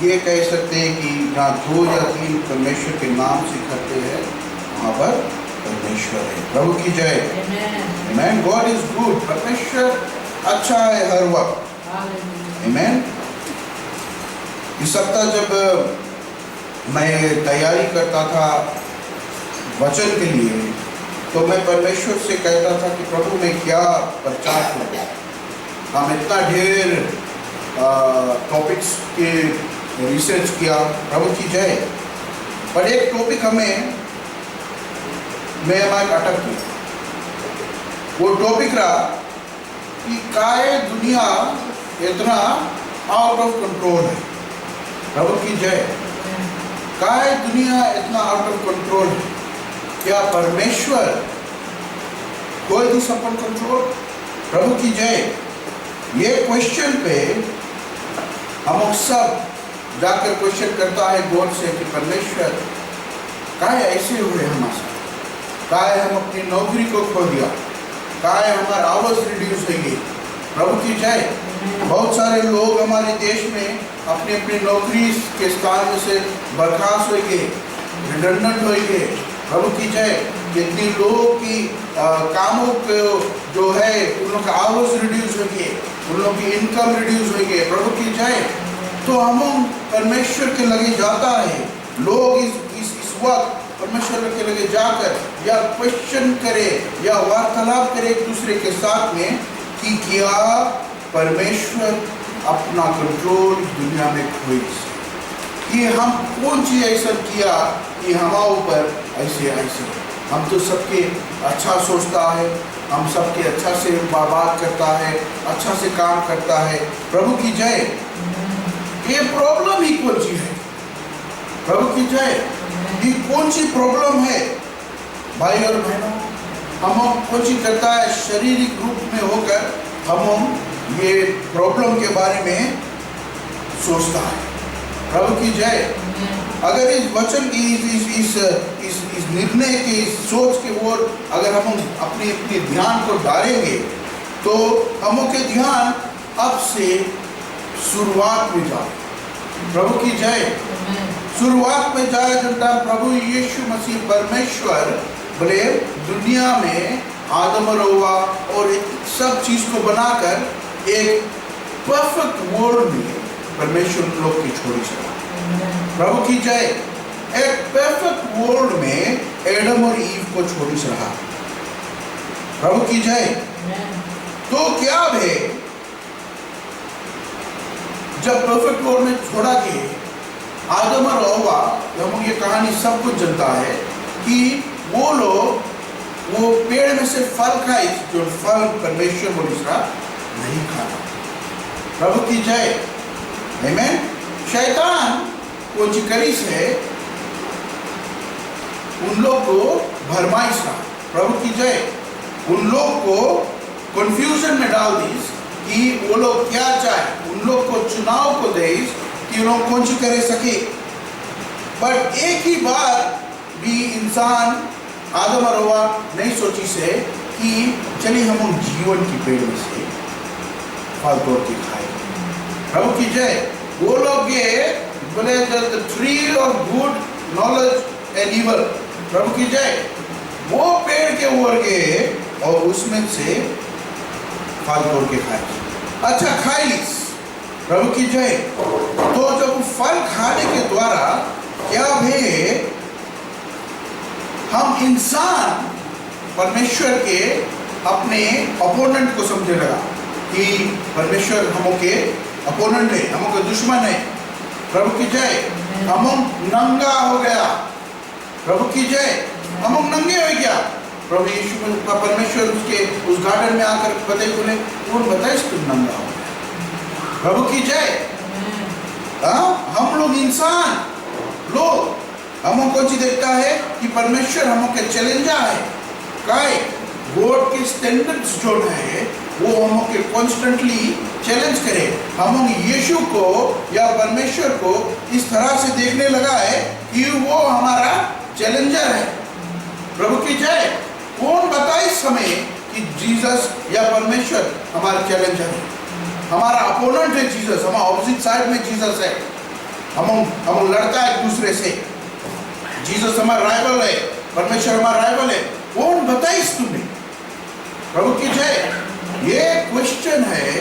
ये कह सकते हैं कि जहाँ 2 या 3 परमेश्वर के नाम से इकट्ठे हैं वहाँ पर परमेश्वर है। प्रभु की जय। आमेन। God is good. परमेश्वर अच्छा है हर वक्त। आमेन। इस सप्ताह जब मैं तैयारी करता था वचन के लिए, तो मैं परमेश्वर से कहता था कि प्रभु मैं क्या प्रचार करूं। हम इतना ढेर टॉपिक्स के रिसर्च किया, प्रभु की जय, पर एक टॉपिक मैं अटक गया। वो टॉपिक रहा कि काय दुनिया इतना आउट ऑफ कंट्रोल है। प्रभु की जय। काय दुनिया इतना आउट ऑफ कंट्रोल है, क्या परमेश्वर कोई भी सफल कंट्रोल? प्रभु की जय। ये क्वेश्चन पे हम सब जाकर क्वेश्चन करता है गॉड से कि परमेश्वर काय ऐसे हुए हमारे साथ, काय हम अपनी नौकरी को खो दिया, काय हमारा आवाज रिड्यूस हो गई। प्रभु की जय। बहुत सारे लोग हमारे देश में अपनी अपनी नौकरी के स्थान में से बर्खास्त हो गए, रिडंडेंट हो गए। प्रभु की जय। जितनी लोगों की कामों को जो है उन लोगों का आवाज रिड्यूस हो गए, उन लोगों की इनकम रिड्यूस हो गई। प्रभु की जय। तो हम परमेश्वर के लगे जाता है, लोग इस वक्त परमेश्वर के लगे जाकर या क्वेश्चन करे या वार्तालाप करे एक दूसरे के साथ में कि क्या परमेश्वर अपना कंट्रोल दुनिया में खोई, कि हम कौन चीज ऐसा किया कि हमारे ऊपर ऐसे हम तो सबके अच्छा सोचता है, हम सबके अच्छा से बात करता है, अच्छा से काम करता है। प्रभु की जय। ये प्रॉब्लम ही कौन सी है? प्रभु की जय। ये कौन सी प्रॉब्लम है भाई और बहनों? हम कौन सी करता है शारीरिक रूप में होकर हम ये प्रॉब्लम के बारे में सोचता है। प्रभु की जय। अगर इस वचन की इस निर्णय की इस सोच के ओर अगर हम अपने ध्यान को डालेंगे तो हम के ध्यान अब से शुरुआत में जाए। प्रभु की जय। शुरुआत में जाए जब प्रभु यीशु मसीह परमेश्वर बोले दुनिया में आदम और हव्वा और सब चीज को बनाकर एक परफेक्ट वर्ल्ड में परमेश्वर लोग की छोड़ी चला। प्रभु की जय। एक परफेक्ट वर्ल्ड में एडम और ईव को छोड़ी रहा। प्रभु की जय। तो क्या है जब परफेक्ट वर्ल्ड में छोड़ा के आदम और हव्वा, हम ये कहानी सब कुछ जानता है कि वो लोग वो पेड़ में से फल खाए जो फल परमेश्वर बोला नहीं खाना। प्रभु की जय। आमेन। शैतान को चिकरी से उन लोग को भरमाइश रहा। प्रभु की जय। उन लोग को कंफ्यूजन में डाल दी कि वो लोग क्या चाहे, उन लोग को चुनाव को दे कि वो लोग कौन सी करे सके। पर एक ही बार भी इंसान आदम और हव्वा नहीं सोची से कि चलिए हम जीवन की पेड़ में से फल तोड़ के खाए। प्रभु की जय। वो लोग ये बोले the tree of good knowledge and evil. प्रभु की जय। वो पेड़ के ऊपर गए और उसमें से फल तोड़ के खाए। अच्छा खाई। प्रभु की जय। तो जब फल खाने के द्वारा क्या है, हम इंसान परमेश्वर के अपने अपोनेंट को समझे लगा कि परमेश्वर हम के अपोनेंट है, हम के दुश्मन है। प्रभु की जय। हम नंगा हो गया। प्रभु की जय। हम नंगे हो गया। प्रभु यीशु का परमेश्वर उसके उस गार्डन में आकर बताए बोले कौन बताए तुम नंगा हो गया। प्रभु की जय। हम लोग इंसान लोग हम कौन सी देखता है कि परमेश्वर हम के चैलेंजर है। काय गॉड के स्टैंडर्ड्स जो है वो हम के कॉन्स्टेंटली चैलेंज करे। हम यीशु को या परमेश्वर को इस तरह से देखने लगा है कि वो हमारा चैलेंजर है। प्रभु की जय। कौन बताए इस समय कि जीसस या परमेश्वर हमारा चैलेंजर है, हमारा अपोनेंट है जीसस, हमारा ऑपोजिट साइड में जीसस है। हम लड़ता है एक दूसरे से। जीसस हमारा राइवल है, परमेश्वर हमारा राइवल है। कौन बताइस तुम्हें? प्रभु की जय। ये क्वेश्चन है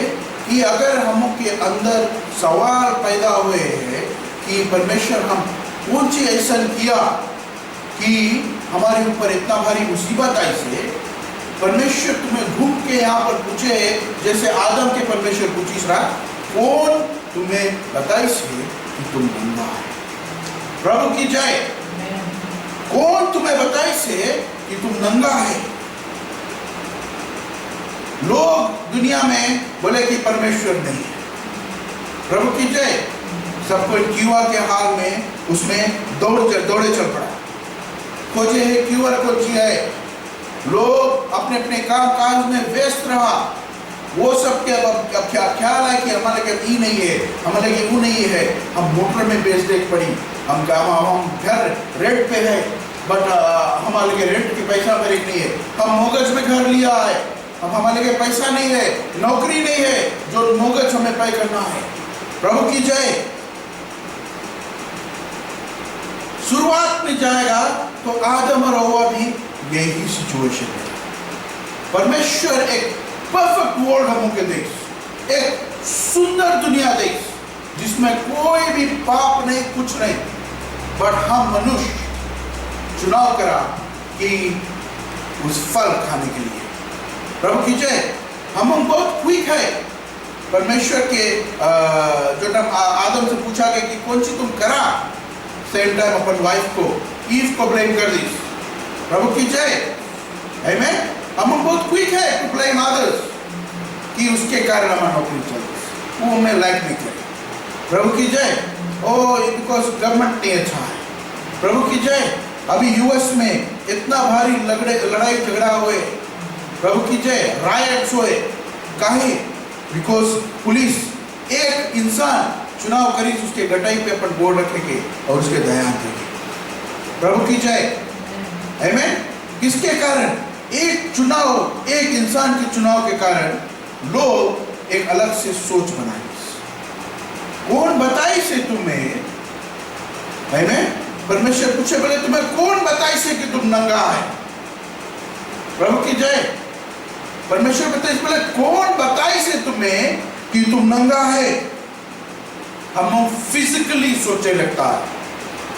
कि अगर हम के अंदर सवाल पैदा हुए हैं कि परमेश्वर हम कौन सी ऐसा किया कि हमारे ऊपर इतना भारी मुसीबत आई से, परमेश्वर तुम्हें घूम के यहाँ पर पूछे, जैसे आदम के परमेश्वर पूछिस रहा, कौन तुम्हें बताई से कि तुम नंगा है? प्रभु की जय। कौन तुम्हें बताई से कि तुम नंगा है? लोग दुनिया में बोले कि परमेश्वर नहीं है। प्रभु की जय। सब कोई क्यूआ के हाल में उसमें दौड़े चल पड़ा, खोजे है क्यूआर को जिया है। लोग अपने अपने काम काज में व्यस्त रहा। वो सब क्या ख्याल है कि हमारे के ई नहीं है, हमारे के वो नहीं है। हम मोटर में बेच देख पड़ी, हम घर रेंट पे है, बट हमारे के रेंट के पैसा भरे नहीं है। हम मोगज में घर लिया है, अब हमारे के पैसा नहीं है, नौकरी नहीं है जो मोगज हमें पे करना है। प्रभु की जय। शुरुआत में जाएगा तो आदम और हव्वा भी यही सिचुएशन है। परमेश्वर एक परफेक्ट वर्ल्ड हमको देश, एक सुंदर दुनिया देश जिसमें कोई भी पाप नहीं, कुछ नहीं, बट हम मनुष्य चुनाव करा कि उस फल खाने के लिए। प्रभु की जय। हम बहुत क्विक है। परमेश्वर के जो आदम से पूछा गया कि कौन सी तुम करा, सेम टाइम अपन वाइफ को, ईव को ब्लेम कर दी। प्रभु की जय। आमीन। हम बहुत क्विक है टू ब्लेम अदर्स कि उसके कारण हमारा नौकरी चल रही, वो हमें लाइक नहीं करे। प्रभु की जय। ओ बिकॉज गवर्नमेंट नहीं अच्छा है। प्रभु की जय। अभी यूएस में इतना भारी लड़ाई झगड़ा हुए, प्रभु की जय, रायट्स हुए, काहे? बिकॉज पुलिस एक इंसान चुनाव करी, उसके गटाई पे अपन बोर्ड रखेंगे और उसके ध्यान देंगे। प्रभु की जय। आमीन। किसके कारण? एक चुनाव, एक इंसान के चुनाव के कारण लोग एक अलग से सोच बनाए। कौन बताई से तुम्हें? आमीन। परमेश्वर पूछे, बोले तुम्हें कौन बताई से कि तुम नंगा है? प्रभु की जय। परमेश्वर बताइए, बोले कौन बताई से तुम्हें कि तुम नंगा है? हम फिजिकली सोचे लगता है,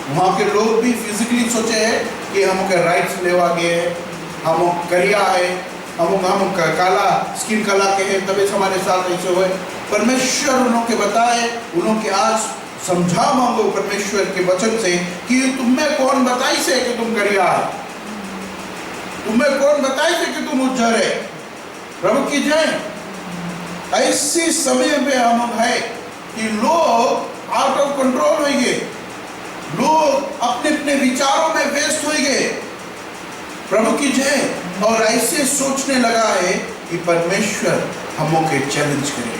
वहां के लोग भी फिजिकली सोचे हैं कि हमके राइट्स लेवा गए, हम करिया है, हम काला स्किन कलर के हैं, तभी हमारे साथ ऐसे हुए। परमेश्वर उन्होंने बताए, उन्होंने आज समझा मांगो परमेश्वर के वचन से कि तुम्हें कौन बताई से कि तुम करिया है, तुम्हें कौन बताई से कि तुम उज्जर है। प्रभु की जय। ऐसे समय में हम है कि लोग आउट ऑफ कंट्रोल हो गए, लोग अपने अपने विचारों में व्यस्त हो गए। प्रभु की जय। और ऐसे सोचने लगा है कि परमेश्वर हमों के चैलेंज करे,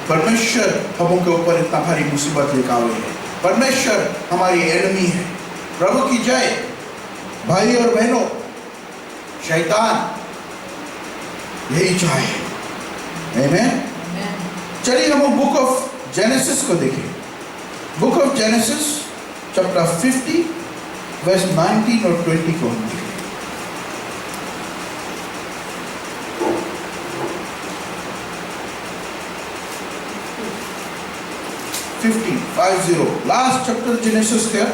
परमेश्वर हमों के ऊपर इतना भारी मुसीबत लेकर आए है, परमेश्वर हमारी एनिमी है। प्रभु की जय। भाई और बहनों, शैतान यही चाहे। आमीन। चलिए हम बुक ऑफ जेनेसिस को देखें। Book of Genesis chapter 50 verse 19 और 20 को हम देखें। 50 लास्ट चैप्टर जेनेसिस का।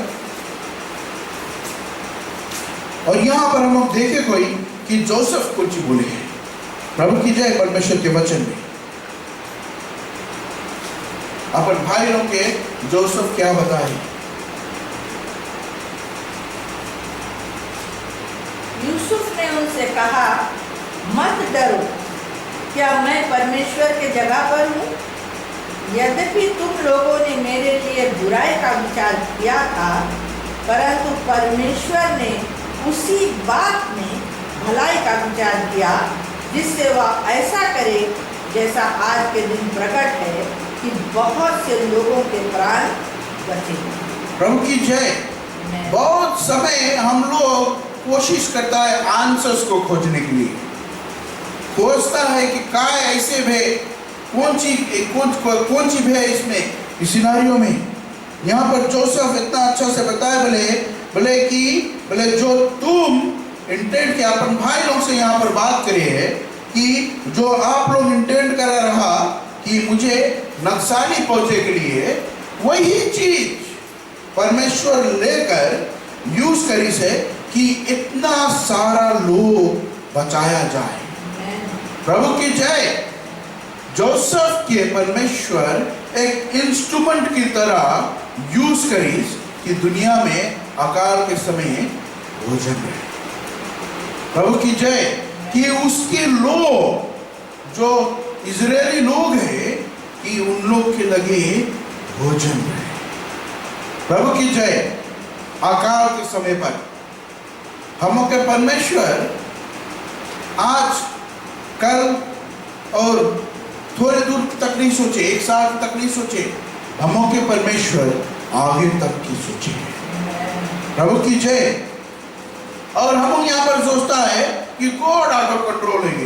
और यहाँ पर हम देखे कोई कि जोसेफ कुछ बोले हैं। प्रभु की जय। परमेश्वर के वचन में अपन भाइयों के जोसेफ क्या बताए? यूसुफ ने उनसे कहा, मत डरो, क्या मैं परमेश्वर के जगह पर हूँ? यद्यपि तुम लोगों ने मेरे लिए बुराई का विचार किया था, परंतु परमेश्वर ने उसी बात में भलाई का विचार किया, जिससे वह ऐसा करे जैसा आज के दिन प्रकट है कि बहुत से लोगों के प्राण बचे। प्रभु की जय। बहुत समय हम लोग कोशिश करता है आंसर्स को खोजने के लिए, खोजता है कि काय ऐसे भे, कौन सी भे इसमें, इस सिनारियो में। यहाँ पर जोसेफ इतना अच्छा से बताया बोले जो तुम इंटेंड के अपन भाई लोग से यहाँ पर बात करे है कि जो आप लोग इंटेंड कर रहा कि मुझे नुकसानी पहुंचे के लिए, वही चीज परमेश्वर लेकर यूज करी से कि इतना सारा लोग बचाया जाए। प्रभु की जय। जोसेफ के परमेश्वर एक इंस्ट्रूमेंट की तरह यूज करी कि दुनिया में अकाल के समय भोजन रहे। प्रभु की जय। कि उसके लोग जो इजरायली लोग हैं कि उन लोग के लगे भोजन रहे। प्रभु की जय। अकाल के समय पर हम के परमेश्वर आज कल और थोड़े दूर तक नहीं सोचे, एक साल तक नहीं सोचे, हम के परमेश्वर आगे तक की सोचे। प्रभु की जय। और हम यहाँ पर सोचता है कि गॉड आउट ऑफ कंट्रोल है।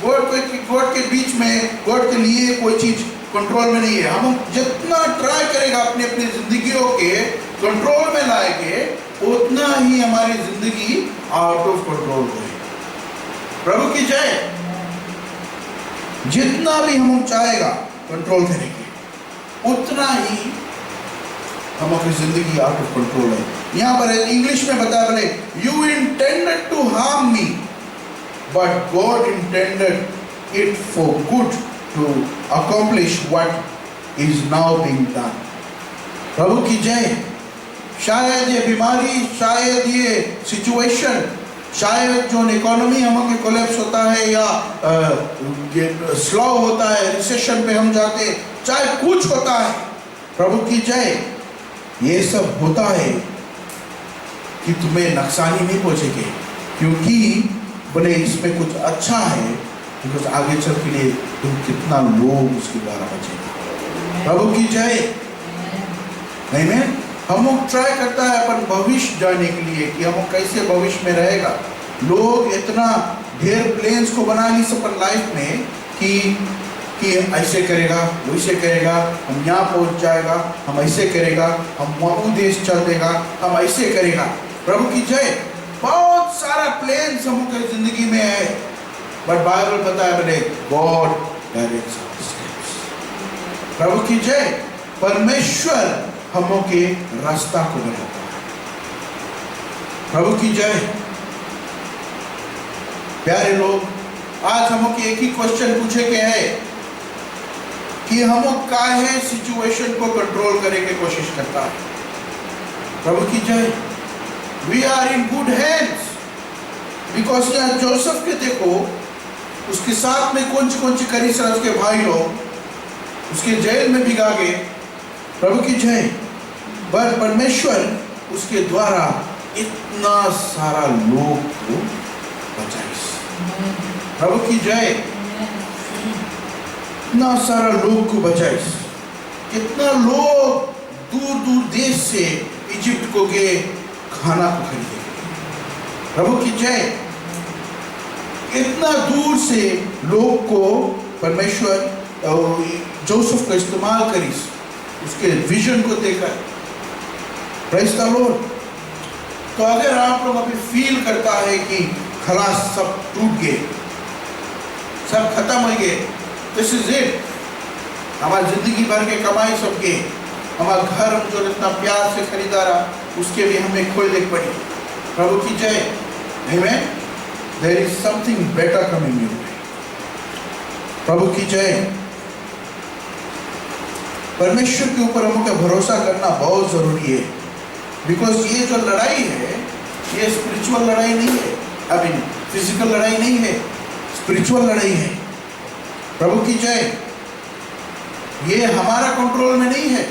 गॉड के बीच में, गॉड के लिए कोई चीज कंट्रोल में नहीं है। हम जितना ट्राई करेगा अपनी अपनी जिंदगियों के कंट्रोल में लाएंगे, उतना ही हमारी जिंदगी आउट ऑफ कंट्रोल होगी। प्रभु की जय। जितना भी हम चाहेगा कंट्रोल करेंगे, उतना ही हमारी जिंदगी आउट ऑफ कंट्रोल है। यहाँ पर इंग्लिश में बताया बोले, you intended to harm me but God intended it for good to accomplish what is now being done. प्रभु की जय। शायद ये बीमारी, शायद ये सिचुएशन, शायद जो इकोनॉमी हमारे कोलैप्स होता है या स्लो होता है, रिसेशन पे हम जाते, चाहे कुछ होता है, प्रभु की जय, ये सब होता है कि तुम्हें नुकसानी नहीं पहुंचेगी, क्योंकि बोले इसमें कुछ अच्छा है, बिकॉज आगे चल के लिए तुम कितना लोग उसके द्वारा बचेगा। प्रभु की जय। नहीं में हम लोग ट्राई करता है अपन भविष्य जाने के लिए कि हम कैसे भविष्य में रहेगा। लोग इतना ढेर प्लेन्स को बना ली अपन लाइफ में कि ऐसे करेगा, वैसे करेगा, हम यहाँ पहुंच जाएगा, हम ऐसे करेगा, हम वो देश चल देगा, हम ऐसे करेगा। प्रभु की जय। बहुत सारा प्लेन्स हमारे जिंदगी में है, बट बाइबल बताया बोले गॉड डायरेक्ट्स आवर स्टेप्स। प्रभु की जय। परमेश्वर हमों के रास्ता को बनाता है। प्रभु की जय। प्यारे लोग, आज हमों के एक ही क्वेश्चन पूछे के है कि हम काहे सिचुएशन को कंट्रोल करने की कोशिश करता है। प्रभु की जय। We are in good hands, because यहाँ जोसेफ के देखो, उसके साथ में कौन सी करी सर, उसके भाई लोग उसके जेल में भिगा गए। प्रभु की जय। पर परमेश्वर उसके द्वारा इतना सारा लोग को बचाए। प्रभु की जय। इतना सारा लोग को बचाए। कितना लोग दूर दूर देश से इजिप्ट को गए खाना को खरीदे। प्रभु की जय। इतना दूर से लोग को परमेश्वर जोसेफ का इस्तेमाल करी, उसके विजन को देखा। Praise the Lord. तो अगर आप लोग अभी फील करता है कि खलास सब टूट गए, सब खत्म हो गए, दिस इज इट, हमारी जिंदगी भर के कमाई सब गए, हमारा घर जो इतना प्यार से खरीदा रहा उसके भी हमें खोल देख पड़ी। प्रभु की जय। Amen. There is something better coming your way. प्रभु की जय। परमेश्वर के ऊपर हमको भरोसा करना बहुत जरूरी है, बिकॉज ये जो लड़ाई है ये स्पिरिचुअल लड़ाई नहीं है, अभी फिजिकल लड़ाई नहीं है, स्पिरिचुअल लड़ाई है। प्रभु की जय। ये हमारा कंट्रोल में नहीं है,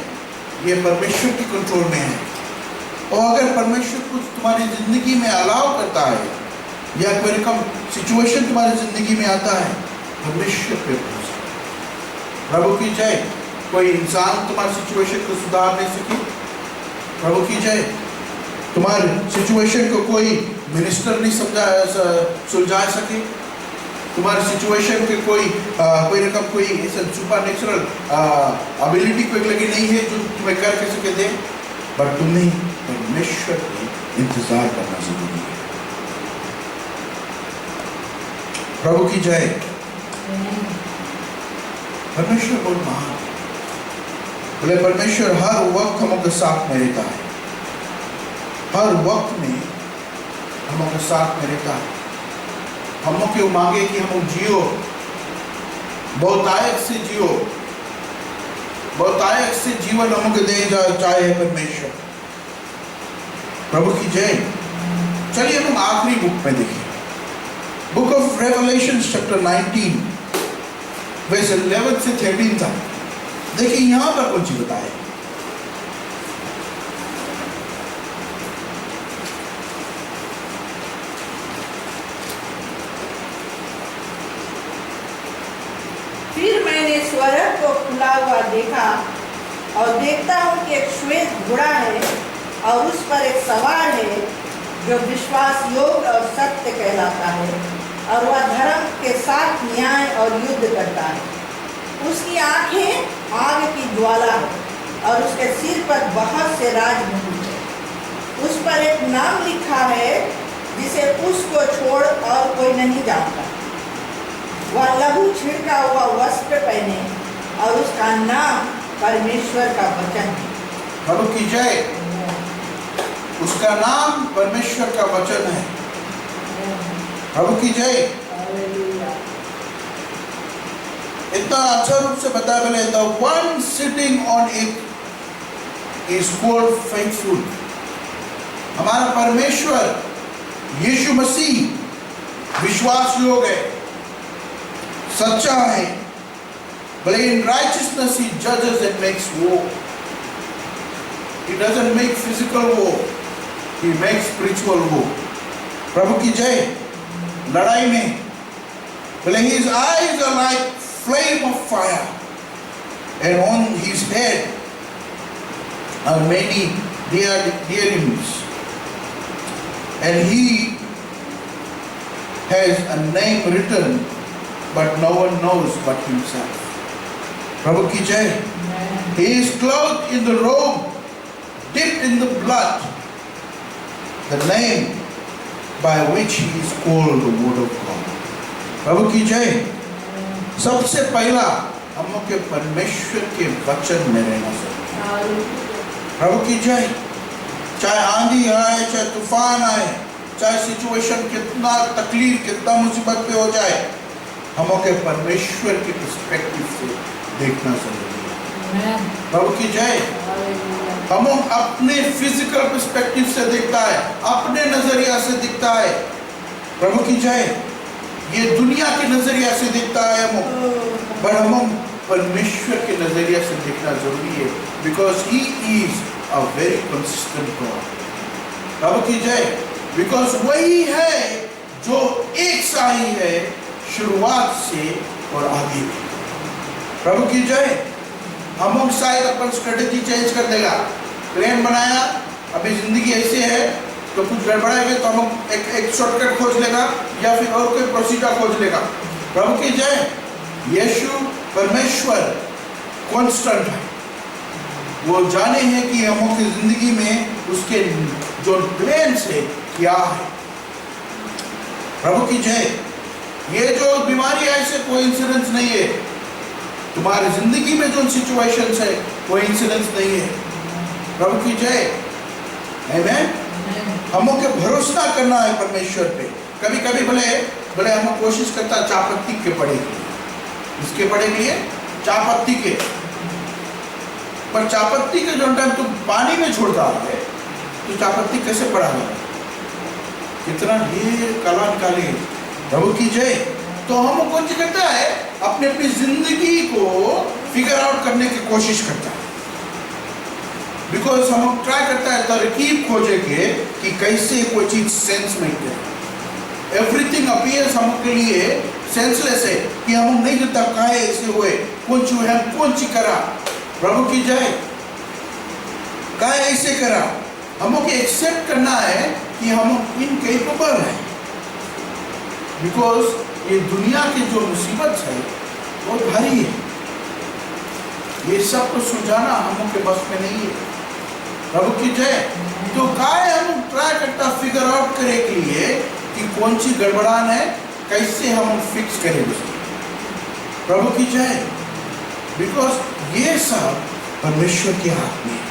ये परमेश्वर के कंट्रोल में है। और अगर परमेश्वर कुछ तुम्हारी जिंदगी में अलाउ करता है या कोई कम सिचुएशन तुम्हारी जिंदगी में आता है, परमेश्वर पे भरोसा। प्रभु की जय। कोई इंसान तुम्हारी सिचुएशन को सुधार नहीं सके। प्रभु की जय। तुम्हारी सिचुएशन को कोई मिनिस्टर नहीं सुलझा सके, तुम्हारे सिचुएशन के कोई रकम कोई ऐसा सुपर नेचुरल एबिलिटी कोई लगी नहीं है जो तुम्हें कर सके दे, बट तुम्हें परमेश्वर के इंतजार करना जरूरी है। प्रभु की जय। परमेश्वर बहुत महान है। बोले परमेश्वर हर वक्त हम लोग के साथ में रहता है, हर वक्त में हम लोग के साथ में रहता है। हम लोग क्यों मांगे कि हम लोग जियो, बहुतायत से जियो, बहुतायत से जीवन हम लोग दे चाहे परमेश्वर। प्रभु की जय। चलिए हम आखिरी बुक में देखिए, book of Revelation chapter 19 verse 11 से 13 तक। देखिए यहां पर कुछ बताए। फिर मैंने स्वर्ग को खुला हुआ देखा और देखता हूँ कि एक श्वेत घोड़ा है और उस पर एक सवार है जो विश्वास योग्य और सत्य कहलाता है, और वह धर्म के साथ न्याय और युद्ध करता है। उसकी आंखें आग की ज्वाला है और उसके सिर पर बहुत से राजमुकुट है। उस पर एक नाम लिखा है जिसे उसको छोड़ और कोई नहीं जानता। वह लघु छिड़का हुआ वस्त्र पहने और उसका नाम परमेश्वर का वचन है। प्रभु की जय। उसका नाम परमेश्वर का वचन है। प्रभु की जय। इतना अच्छा रूप से बता बोले, the one sitting on it is called faithful. हमारा परमेश्वर यीशु मसीह विश्वास योग्य है, सच्चा है। But in righteousness he judges and makes war. He doesn't make physical war, he makes spiritual war. प्रभु की जय। लड़ाई में बोले his eyes are like flame of fire and on his head are many diadems, and he has a name written but no one knows but himself. प्रभु की जय। He is clothed in the robe dipped in the blood, the name by which he is called the word of God. प्रभु की जय। सबसे पहला हम लोग के परमेश्वर के वचन में रहना चाहिए। प्रभु की जय। चाहे आंधी आए, चाहे तूफान आए, चाहे सिचुएशन कितना तकलीफ कितना मुसीबत पे हो जाए, हम लोग के परमेश्वर के पर्सपेक्टिव से देखना जरूरी है। प्रभु की जय। हम अपने फिजिकल पर्सपेक्टिव से देखता है, अपने नजरिया से दिखता है। प्रभु की जय। ये दुनिया के नजरिया से दिखता है हम, पर हम परमेश्वर के नजरिया से देखना जरूरी है, because he is a very consistent God. प्रभु की जय। बिकॉज वही है जो एक सा ही है शुरुआत से और आगे भी। प्रभु की जय। हम लोग शायद अपन स्ट्रेटेजी चेंज कर देगा। प्लान बनाया, अभी जिंदगी ऐसे है तो कुछ गड़बड़ाएगा तो हम एक शॉर्टकट खोज लेगा या फिर और कोई प्रोसीजर खोज लेगा। प्रभु की जय। यीशु परमेश्वर कांस्टेंट है। वो जाने हैं कि हम लोग की जिंदगी में उसके जो प्लान से क्या है। प्रभु की जय। ये जो बीमारी है ऐसे कोई इंसिडेंस नहीं है। तुम्हारी जिंदगी में जो सिचुएशंस है कोई इंसिडेंस नहीं है। प्रभु की जय। आमीन। हम लोग के भरोसा करना है परमेश्वर पे। कभी कभी भले हम कोशिश करता है चापत्ती के पड़े के लिए, इसके पड़े के लिए चापत्ती के, पर चापत्ती के जो टाइम तुम पानी में छोड़ता है तो चापत्ती कैसे पड़ा है, कितना ढेर कला निकाले। प्रभु की जय। तो हम कौन सी करता है, अपने अपनी जिंदगी को फिगर आउट करने की कोशिश करता है। बिकॉज हम ट्राई करता है तरकीब खोजे के कि कैसे कोई चीज सेंस में करे। एवरीथिंग अपीयर्स हम के लिए सेंसलेस है कि हम नहीं जानता काहे ऐसे हुए, कौन सी है, कौन सी करा। प्रभु की जय। काहे ऐसे करा। हमको एक्सेप्ट करना है कि हम इनकेपेबल है, बिकॉज ये दुनिया की जो मुसीबत है वो भारी है। ये सब को सुलझाना हम के बस में नहीं है। प्रभु की जय। तो काय हम ट्राई करता फिगर आउट करे के लिए कि कौन सी गड़बड़ान है, कैसे हम फिक्स करें उसको। प्रभु की जय। बिकॉज ये सब परमेश्वर के हाथ में है।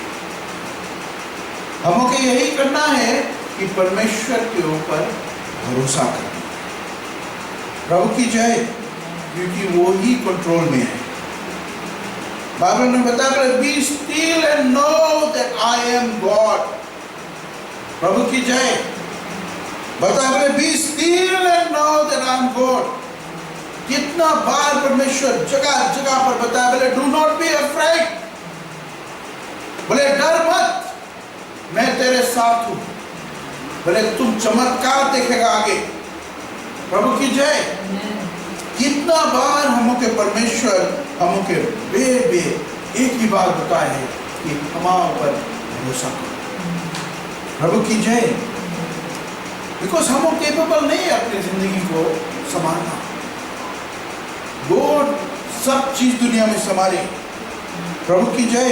हमको यही करना है कि परमेश्वर के ऊपर भरोसा करना। प्रभु की जय। क्योंकि वो ही कंट्रोल में है। बाइबल में बताया be still and know that I am God. प्रभु की जय। बताया be still and know that I am God. कितना बार परमेश्वर जगह जगह पर बताया बोले डू नॉट बी अफ्रेड, बोले डर मत, मैं तेरे साथ हूं, बोले तुम चमत्कार देखेगा आगे। प्रभु की जय। कितना बार हमके परमेश्वर हमके बे एक ही बात बताए है कि हमारे ऊपर भरोसा करो। प्रभु की जय। बिकॉज हम केपेबल नहीं है अपनी जिंदगी को संभालना। गॉड सब चीज दुनिया में संभाले। प्रभु की जय।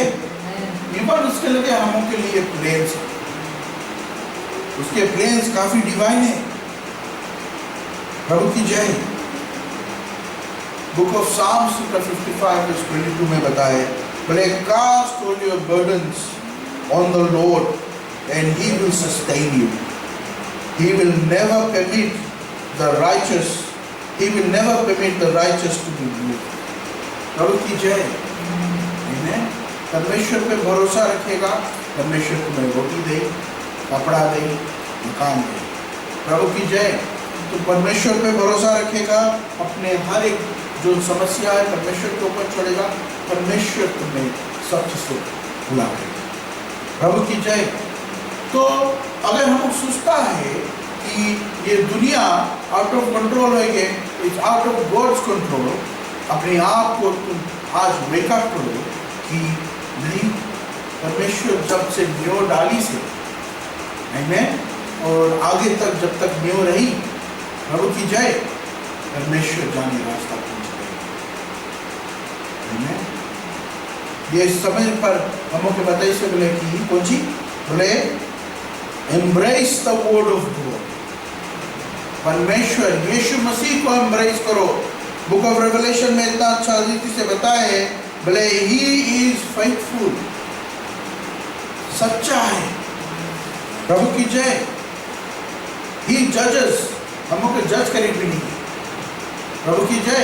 इवन उसके लगे हम के लिए प्लेन्स, उसके प्लेन्स काफी डिवाइन है। प्रभु की जय। बुक ऑफ साम्स 55:22 में बताए बोले cast all your burdens on the lord and he will sustain you. He will never permit the righteous, he will never permit the righteous to be moved। प्रभु की जय। आमीन। परमेश्वर पे भरोसा रखेगा, परमेश्वर तुम्हें रोटी दे, कपड़ा दे, मकान दे। प्रभु की जय। तो परमेश्वर पे भरोसा रखेगा, अपने हर एक जो समस्या है परमेश्वर के ऊपर छोड़ेगा, परमेश्वर तुम्हें सच से भुला देगा। प्रभु की जय। तो अगर हम सोचता है कि ये दुनिया आउट ऑफ कंट्रोल है, ये it's out of God's control, अपने आप को तुम आज वेकअप करो कि नहीं, परमेश्वर जब से न्यो डाली से आमीन, और आगे तक जब तक न्यो रही, प्रभु की जय, परमेश्वर जाने रास्ता पहुंच गए। ये समय पर हम के बताइए से बोले कि कौन सी बोले embrace the word of God. परमेश्वर यीशु मसीह को एम्ब्रेस करो। बुक ऑफ रेवलेशन में इतना अच्छा रीति से बताया है बोले ही इज फेथफुल, सच्चा है। प्रभु की जय। ही जजेस, हम लोग जज करेंगे भी नहीं। प्रभु की जय।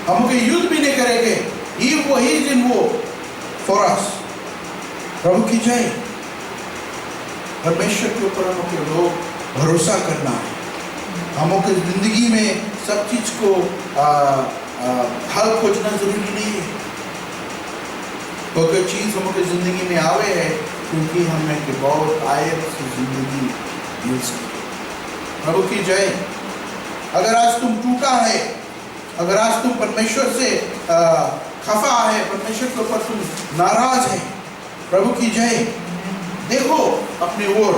हम लोग युद्ध भी नहीं करेंगे, ही वो ही इज इन वो फॉर अस। प्रभु की जय। परमेश्वर के ऊपर हम लोग भरोसा करना है। हम के जिंदगी में सब चीज को हल खोजना जरूरी नहीं है। कोई चीज हम के जिंदगी में आवे है क्योंकि हमें के बहुत आयत से जिंदगी मिल सके। प्रभु की जय। अगर आज तुम टूटा है, अगर आज तुम परमेश्वर से खफा है, परमेश्वर के ऊपर तुम नाराज है, प्रभु की जय, देखो अपनी ओर।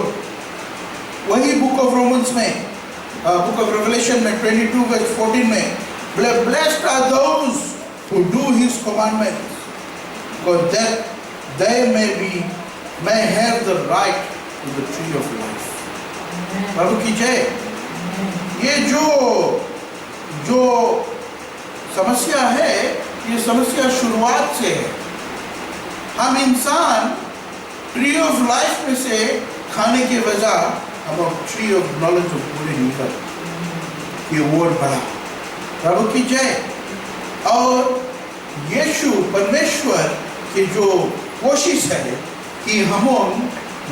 वही बुक ऑफ रोमन्स में, बुक ऑफ रेवलेशन में 22:14 में blessed are those who do his commandments because that they may have the right to the tree of life। प्रभु की जय। ये जो समस्या है, ये समस्या शुरुआत से है। हम इंसान ट्री ऑफ लाइफ में से खाने के वजह हम ट्री ऑफ नॉलेज ऑफ पूरे नहीं कर ये वोट बढ़ा। प्रभु की जय। और यीशु परमेश्वर की जो कोशिश है कि हम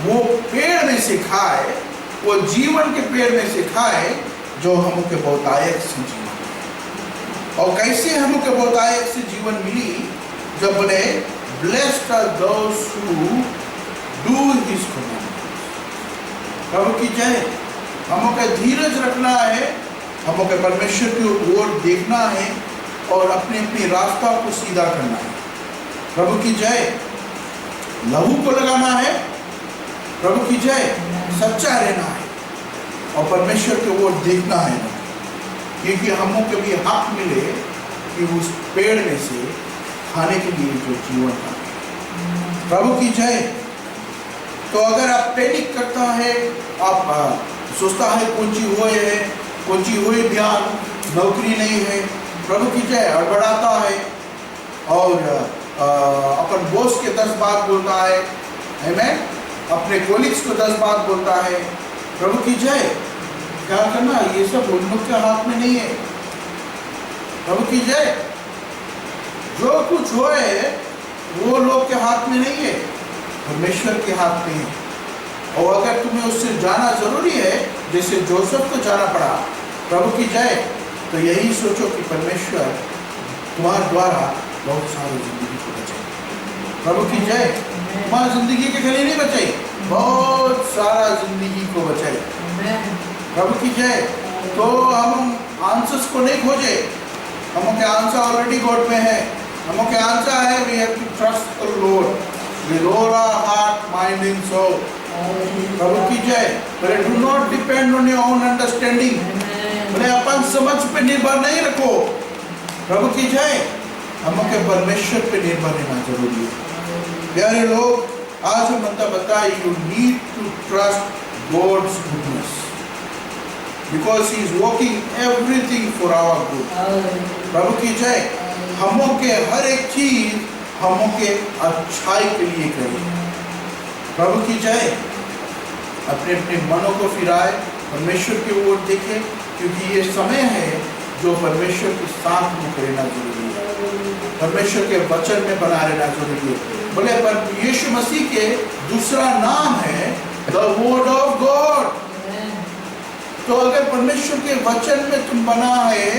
वो पेड़ में से खाए, वो जीवन के पेड़ में से खाए जो हमके बहुतायत से जीवन। और कैसे हमके बहुतायत से जीवन मिली? जब बोले blessed are those who do his commandments. प्रभु की जय। हमको धीरज रखना है, हमको परमेश्वर की ओर देखना है और अपने अपने रास्ता को सीधा करना है। प्रभु की जय। लहू को लगाना है, प्रभु की जय, सच्चा रहना है और परमेश्वर की ओर देखना है। क्योंकि हमों को भी हक मिले कि उस पेड़ में से खाने के लिए जो जीवन का प्रभु की जय। तो अगर आप पैनिक करता है, आप सोचता है कौन सी हुए बयान, नौकरी नहीं है, प्रभु की जय, हड़बड़ाता है और अपन बॉस के 10 बात बोलता है, आमीन, अपने कोलिग्स को 10 बात बोलता है, प्रभु की जय। क्या करना, ये सब उन लोग के हाथ में नहीं है, प्रभु की जय। जो कुछ होए वो लोग के हाथ में नहीं है, परमेश्वर के हाथ में है। और अगर तुम्हें उससे जाना जरूरी है, जैसे जोसेफ को जाना पड़ा, प्रभु की जय, तो यही सोचो कि परमेश्वर तुम्हारे द्वारा बहुत सारी जिंदगी को बचाए, प्रभु की जय। तुम्हारी जिंदगी के खाली नहीं बचाई, बहुत सारा जिंदगी को बचाए, प्रभु की जय। तो हम आंसर्स को नहीं खोजे, हम के आंसर ऑलरेडी गॉड में है। हम के आंसर है we have to trust the lord with all our heart, mind and soul, प्रभु की जय। पर do not depend on your own understanding, बोले अपन समझ पे निर्भर नहीं रखो, प्रभु की जय। हम के परमेश्वर पे निर्भर रहना जरूरी है। प्यारे लोग, आज हम बताए you need to trust God's goodness because he is working everything for our good, प्रभु की जय। हमों के हर एक चीज हमों के अच्छाई के लिए करें, प्रभु की जय। अपने अपने मनों को फिराए, परमेश्वर की ओर देखें, क्योंकि ये समय है जो परमेश्वर के साथ में रहना जरूरी है, परमेश्वर के वचन में बना रहना जरूरी है। बोले पर यीशु मसीह के दूसरा नाम है द वर्ड ऑफ गॉड। तो अगर परमेश्वर के वचन में तुम बना है,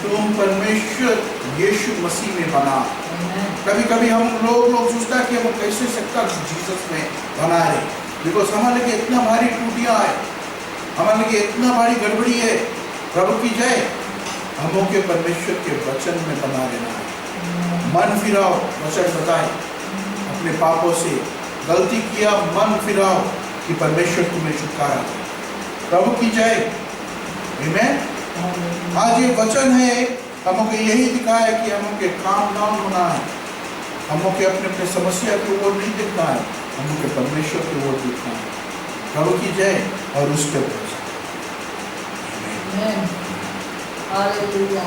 तुम परमेश्वर यीशु मसीह में बना। कभी कभी हम लोग सोचता कि हम कैसे सकता जीसस में बना रहे, बिकॉज हमारे लिए इतना भारी टूटियां है, हमारे लिए इतना भारी गड़बड़ी है, प्रभु की जय। हमों के परमेश्वर के वचन में बना रहना है। मन फिराओ, वचन बताए, अपने पापों से गलती किया, मन फिराओ कि परमेश्वर तुम्हें छुटकारा दे, प्रभु की जय, आमीन। आज ये वचन है, हमों के यही दिखाया कि हमों के काम डाउन होना है, हमों के अपने अपने समस्या की ओर नहीं देखना है, हमों के परमेश्वर की ओर देखना है, प्रभु की जय। और उसके ऊपर हालेलुया।